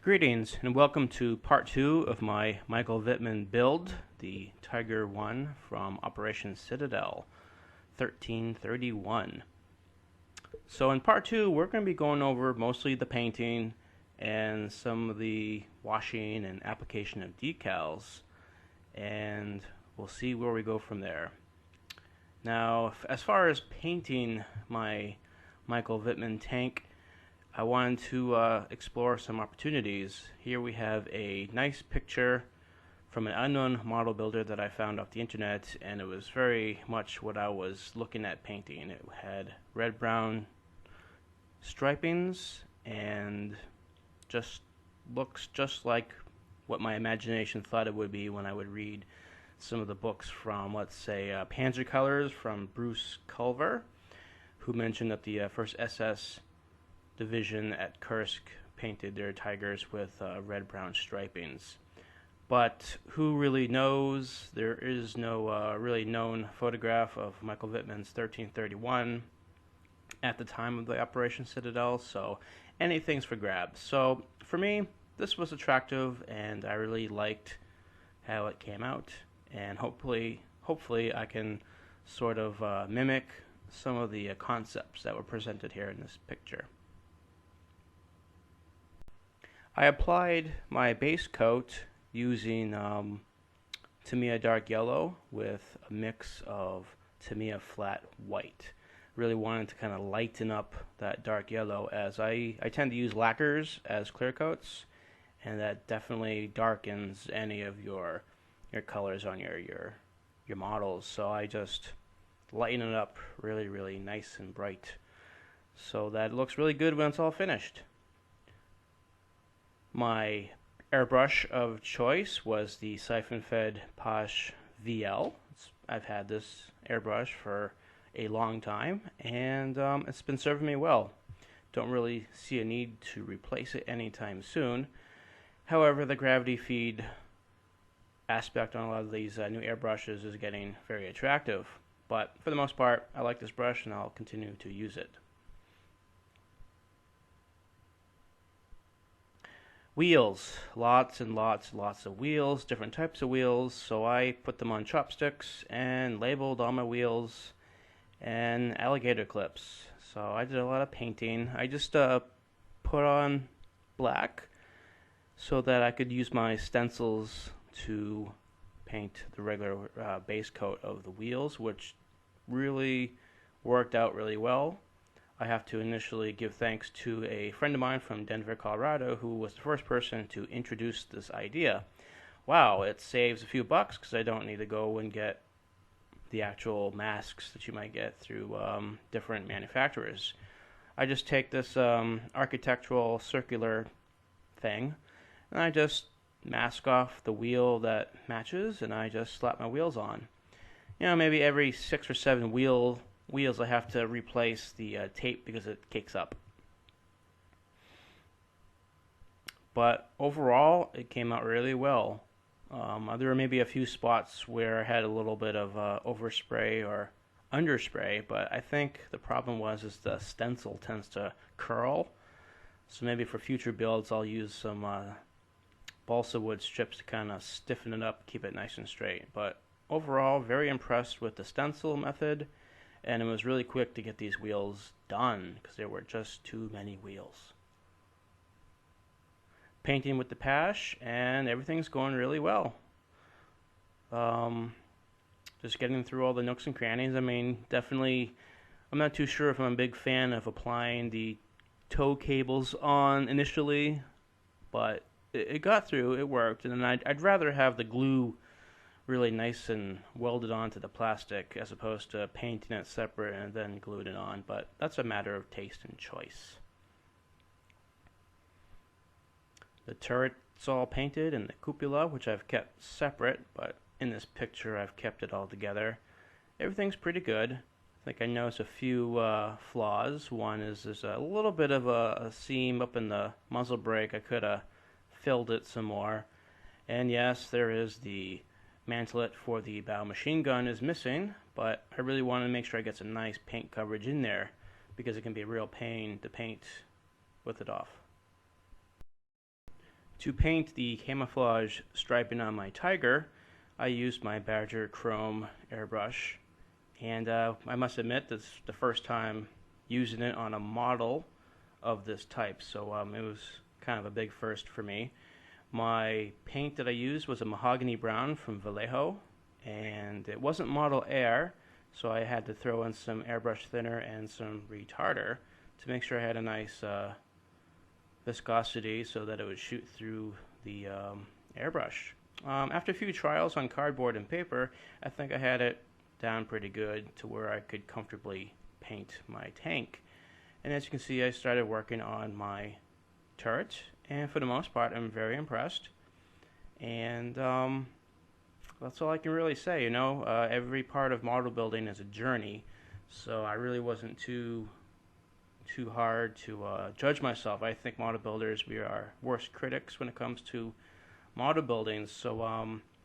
Greetings and welcome to part 2 of my Michael Wittmann build, the Tiger 1 from Operation Citadel 1331. So in part 2 we're going to be going over mostly the painting and some of the washing and application of decals, and we'll see where we go from there. Now as far as painting my Michael Wittmann tank, I wanted to explore some opportunities. Here we have a nice picture from an unknown model builder that I found off the internet, and it was very much what I was looking at painting. It had red-brown stripings and just looks just like what my imagination thought it would be when I would read some of the books from, let's say, Panzer Colors from Bruce Culver, who mentioned that the 1st SS Division at Kursk painted their tigers with red-brown stripings. But who really knows? There is no really known photograph of Michael Wittmann's 1331 at the time of the Operation Citadel, so anything's for grabs. So for me, this was attractive, and I really liked how it came out, and hopefully I can sort of mimic some of the concepts that were presented here in this picture. I applied my base coat using Tamiya dark yellow with a mix of Tamiya flat white. Really wanted to kind of lighten up that dark yellow, as I tend to use lacquers as clear coats, and that definitely darkens any of your colors on your models. So I just lighten it up really nice and bright so that it looks really good when it's all finished. My airbrush of choice was the siphon-fed Posh VL. I've had this airbrush for a long time, and it's been serving me well. Don't really see a need to replace it anytime soon. However, the gravity feed aspect on a lot of these new airbrushes is getting very attractive. But for the most part, I like this brush and I'll continue to use it. Wheels, lots and lots of wheels, different types of wheels. So I put them on chopsticks and labeled all my wheels and alligator clips. So I did a lot of painting. I just put on black so that I could use my stencils to paint the regular base coat of the wheels, which really worked out really well. I have to initially give thanks to a friend of mine from Denver, Colorado, who was the first person to introduce this idea. Wow, it saves a few bucks because I don't need to go and get the actual masks that you might get through different manufacturers. I just take this architectural circular thing and I just mask off the wheel that matches, and I just slap my wheels on. You know, maybe every 6 or 7 wheels I have to replace the tape because it cakes up. But overall, it came out really well. There were maybe a few spots where I had a little bit of overspray or underspray, but I think the problem was the stencil tends to curl. So maybe for future builds, I'll use some balsa wood strips to kind of stiffen it up, keep it nice and straight. But overall, very impressed with the stencil method. And it was really quick to get these wheels done because there were just too many wheels. Painting with the Pash, and everything's going really well. Just getting through all the nooks and crannies. I mean, definitely, I'm not too sure if I'm a big fan of applying the tow cables on initially, but it got through, it worked, and then I'd rather have the glue really nice and welded onto the plastic as opposed to painting it separate and then gluing it on, but that's a matter of taste and choice. The turret's all painted, and the cupola, which I've kept separate, but in this picture I've kept it all together. Everything's pretty good. I think I noticed a few flaws. One is there's a little bit of a seam up in the muzzle brake. I could have filled it some more. And yes, there is the mantelet for the bow machine gun is missing, but I really want to make sure I get some nice paint coverage in there because it can be a real pain to paint with it off. To paint the camouflage striping on my tiger, I used my Badger Krome airbrush, and I must admit this is the first time using it on a model of this type, so it was kind of a big first for me. My paint that I used was a mahogany brown from Vallejo, and it wasn't Model Air, so I had to throw in some airbrush thinner and some retarder to make sure I had a nice viscosity so that it would shoot through the airbrush. After a few trials on cardboard and paper, I think I had it down pretty good to where I could comfortably paint my tank. And as you can see, I started working on my turret, and for the most part I'm very impressed. And that's all I can really say. You know, every part of model building is a journey, so I really wasn't too hard to judge myself. I think model builders, we are worst critics when it comes to model building, so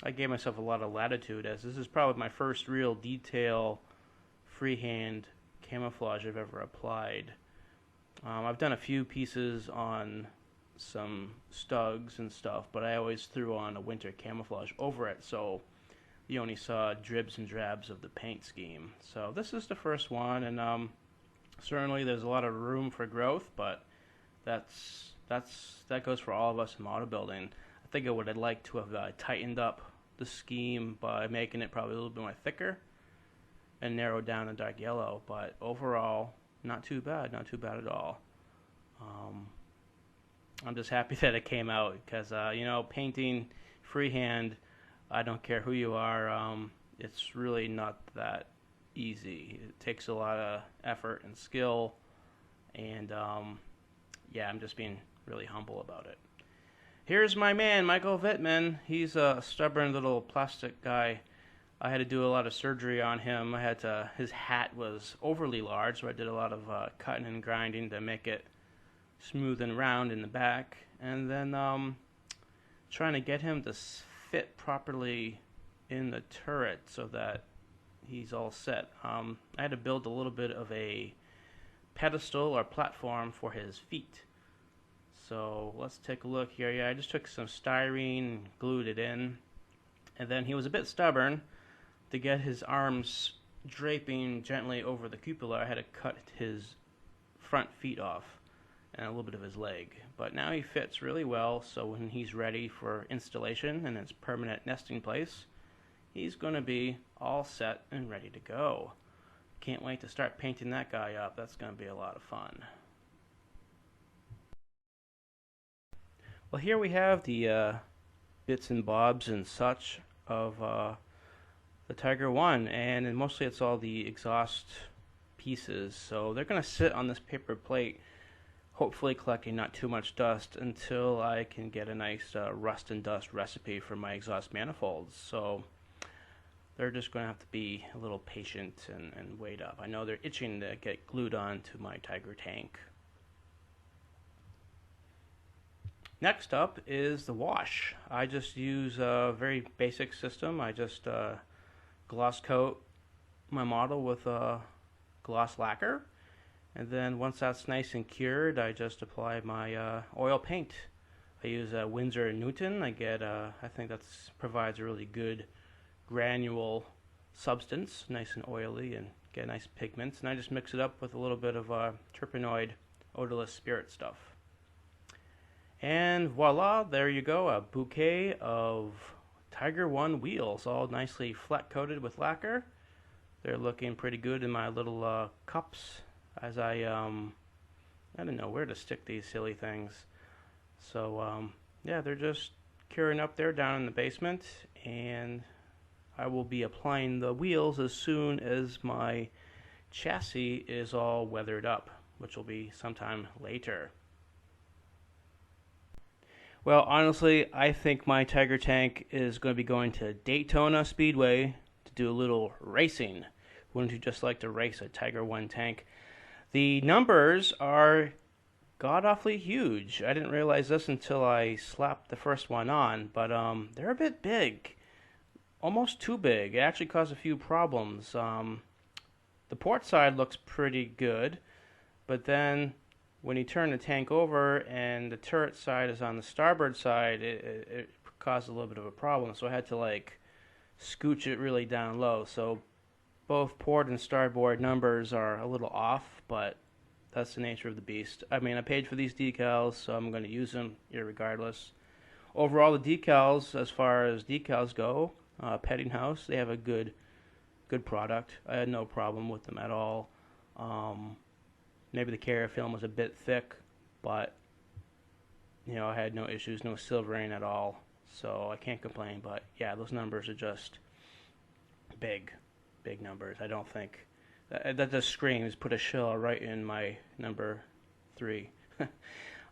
I gave myself a lot of latitude, as this is probably my first real detail freehand camouflage I've ever applied. I've done a few pieces on some stugs and stuff, but I always threw on a winter camouflage over it, so you only saw dribs and drabs of the paint scheme. So this is the first one, and certainly there's a lot of room for growth, but that goes for all of us in model building. I think I would have liked to have tightened up the scheme by making it probably a little bit more thicker and narrowed down the dark yellow, but overall, not too bad at all. I'm just happy that it came out, because you know, painting freehand, I don't care who you are, it's really not that easy. It takes a lot of effort and skill, and yeah, I'm just being really humble about it. Here's my man, Michael Wittmann. He's a stubborn little plastic guy. I had to do a lot of surgery on him. His hat was overly large, so I did a lot of cutting and grinding to make it smooth and round in the back, and then trying to get him to fit properly in the turret so that he's all set. I had to build a little bit of a pedestal or platform for his feet. So let's take a look here. Yeah, I just took some styrene and glued it in, and then he was a bit stubborn. To get his arms draping gently over the cupola, I had to cut his front feet off and a little bit of his leg. But now he fits really well, so when he's ready for installation in its permanent nesting place, he's going to be all set and ready to go. Can't wait to start painting that guy up. That's going to be a lot of fun. Well, here we have the bits and bobs and such of the Tiger 1, and mostly it's all the exhaust pieces. So they're going to sit on this paper plate, hopefully collecting not too much dust, until I can get a nice rust and dust recipe for my exhaust manifolds. So they're just going to have to be a little patient and wait up. I know they're itching to get glued on to my Tiger tank. Next up is the wash. I just use a very basic system. I just gloss coat my model with gloss lacquer, and then once that's nice and cured, I just apply my oil paint. I use Winsor & Newton. I think that provides a really good granule substance, nice and oily, and get nice pigments, and I just mix it up with a little bit of terpenoid odorless spirit stuff. And voila, there you go, a bouquet of Tiger 1 wheels, all nicely flat coated with lacquer. They're looking pretty good in my little cups, as I don't know where to stick these silly things. So yeah, they're just curing up there down in the basement, and I will be applying the wheels as soon as my chassis is all weathered up, which will be sometime later. Well, honestly, I think my Tiger tank is going to be going to Daytona Speedway to do a little racing. Wouldn't you just like to race a Tiger 1 tank? The numbers are god-awfully huge. I didn't realize this until I slapped the first one on, but they're a bit big. Almost too big. It actually caused a few problems. The port side looks pretty good, but then when you turn the tank over and the turret side is on the starboard side, it caused a little bit of a problem. So I had to like scooch it really down low. So both port and starboard numbers are a little off, but that's the nature of the beast. I mean, I paid for these decals, so I'm going to use them irregardless. Overall, the decals, as far as decals go, Petting House, they have a good product. I had no problem with them at all. Maybe the carrier film was a bit thick, but you know, I had no issues, no silvering at all, so I can't complain. But yeah, those numbers are just big numbers. I don't think that just screams put a shell right in my number 3.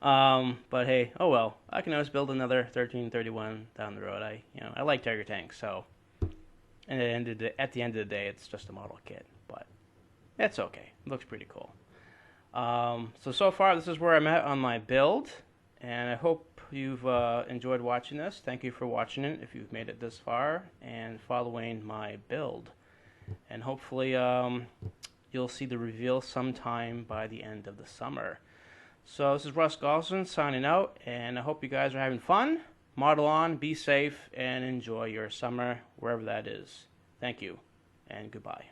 But hey, oh well. I can always build another 1331 down the road. I like Tiger tanks, so. And at the end of the day, it's just a model kit, but it's okay. It looks pretty cool. So far, this is where I'm at on my build, and I hope you've enjoyed watching this. Thank you for watching it if you've made it this far and following my build. And hopefully, you'll see the reveal sometime by the end of the summer. So this is Russ Gosselin signing out, and I hope you guys are having fun. Model on, be safe, and enjoy your summer, wherever that is. Thank you, and goodbye.